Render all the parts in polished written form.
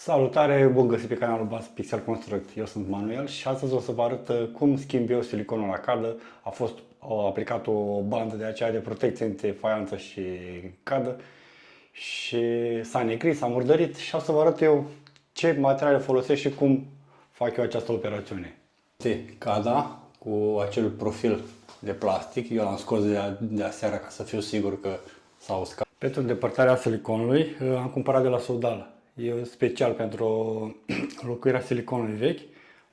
Salutare, bun găsit pe canalul Bas Pixel Construct. Eu sunt Manuel și astăzi o să vă arăt cum schimb eu siliconul la cadă. A fost aplicat o bandă de aceea de protecție între faianță și cadă și s-a negrit, s-a murdărit și o să vă arăt eu ce materiale folosesc și cum fac eu această operațiune. Este cada cu acel profil de plastic, eu l-am scos de aseară ca să fiu sigur că s-a uscat. Pentru îndepărtarea siliconului am cumpărat de la Sodal. E special pentru înlocuirea siliconului vechi.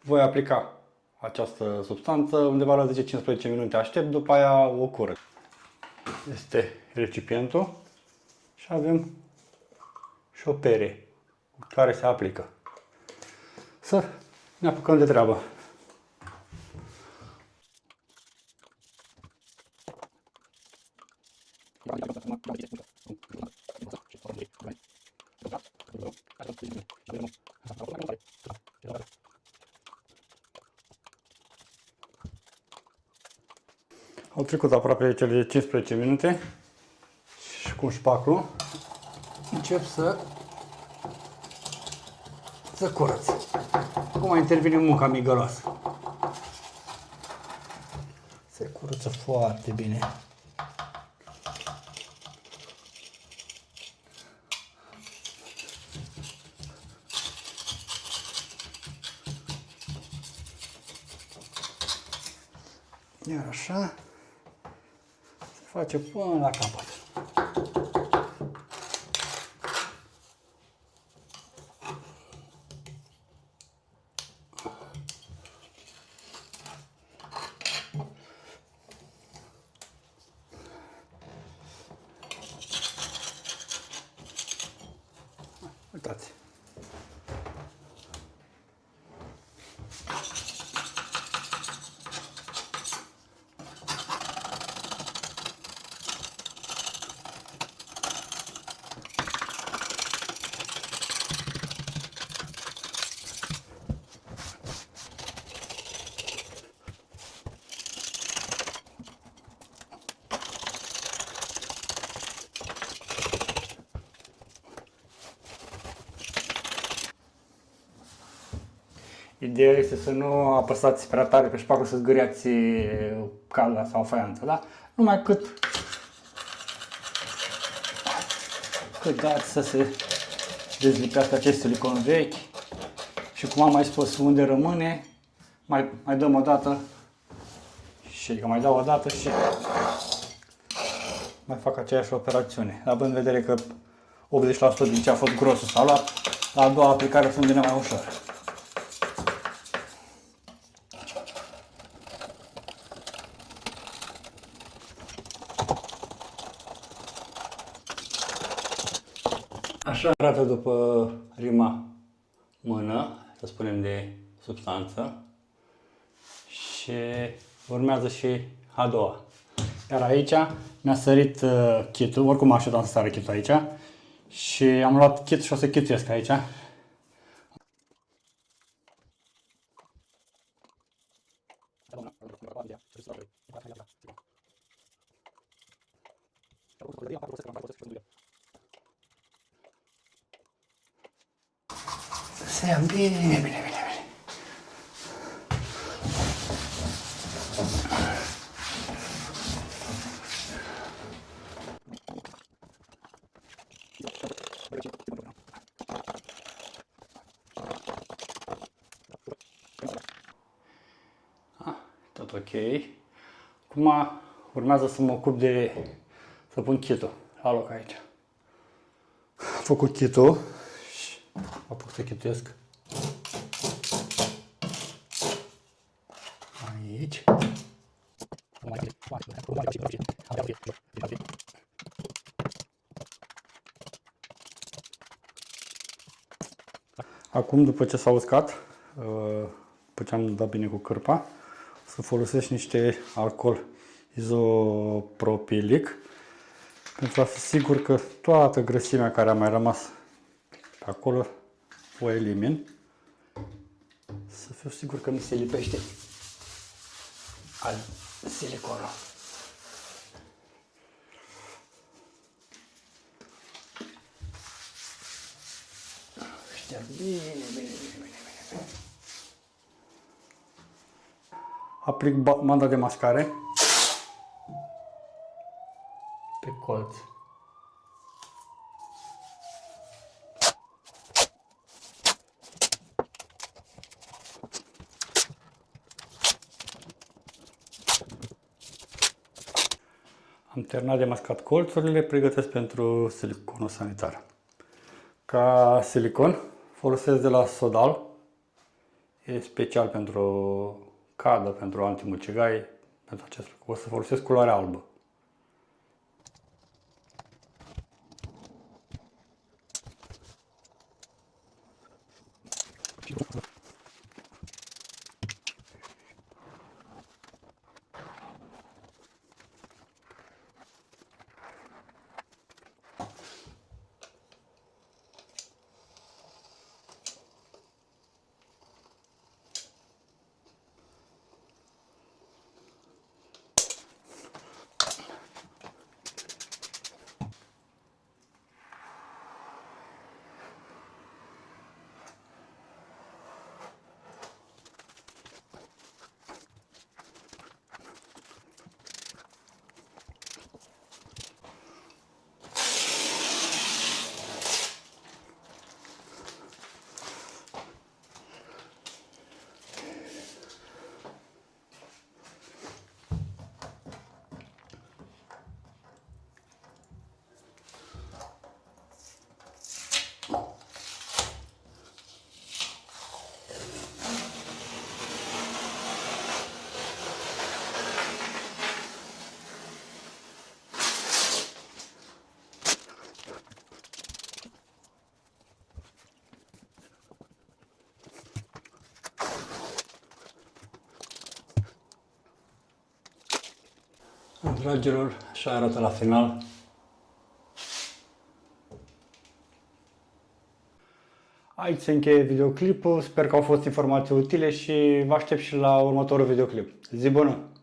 Voi aplica această substanță undeva la 10-15 minute, aștept, după aia o curăț. Este recipientul și avem și o pere care se aplică. Să ne apucăm de treabă. Au trecut aproape cele 15 minute și cu șpaclu încep să curăț. Acum intervine munca migăloasă. Se curăță foarte bine. Iar așa se face până la capăt. Uitați. Ideea este să nu apăsați prea tare pe șpacul să zgâriați calda sau faianța, da? Numai cât dați să se dezlipească acest silicon vechi și, cum am mai spus, unde rămâne, mai dăm o dată și mai dau o dată și mai fac aceeași operațiune. Având în vedere că 80% din ce a fost grosul s-a luat, la a doua aplicare funcționează mai ușor. Așa arată după prima mână, să spunem, de substanță, și urmează și a doua. Iar aici mi-a sărit kitul, oricum așteptam să sară kitul aici, și am luat kit și o să chituiesc aici. Să ia bine. Tot ok. Acum urmează să mă ocup să pun kitul la loc aici. Am făcut kitul și apuc să chituiesc aici. Acum, după ce s-a uscat, după ce am dat bine cu cârpa, să folosesc niște alcool izopropilic pentru a fi sigur că toată grăsimea care a mai rămas pe acolo o elimin. Să fiu sigur că mi se lipește al siliconul. bine. Aplic banda de mascare pe colț. Am terminat de mascat colțurile, pregătesc pentru siliconul sanitar. Ca silicon folosesc de la Sodal, e special pentru cadă, pentru antimucegai, pentru acest lucru. O să folosesc culoarea albă. Dragilor, așa arată la final. Aici se încheie videoclipul, sper că au fost informații utile și vă aștept și la următorul videoclip. Zi bună!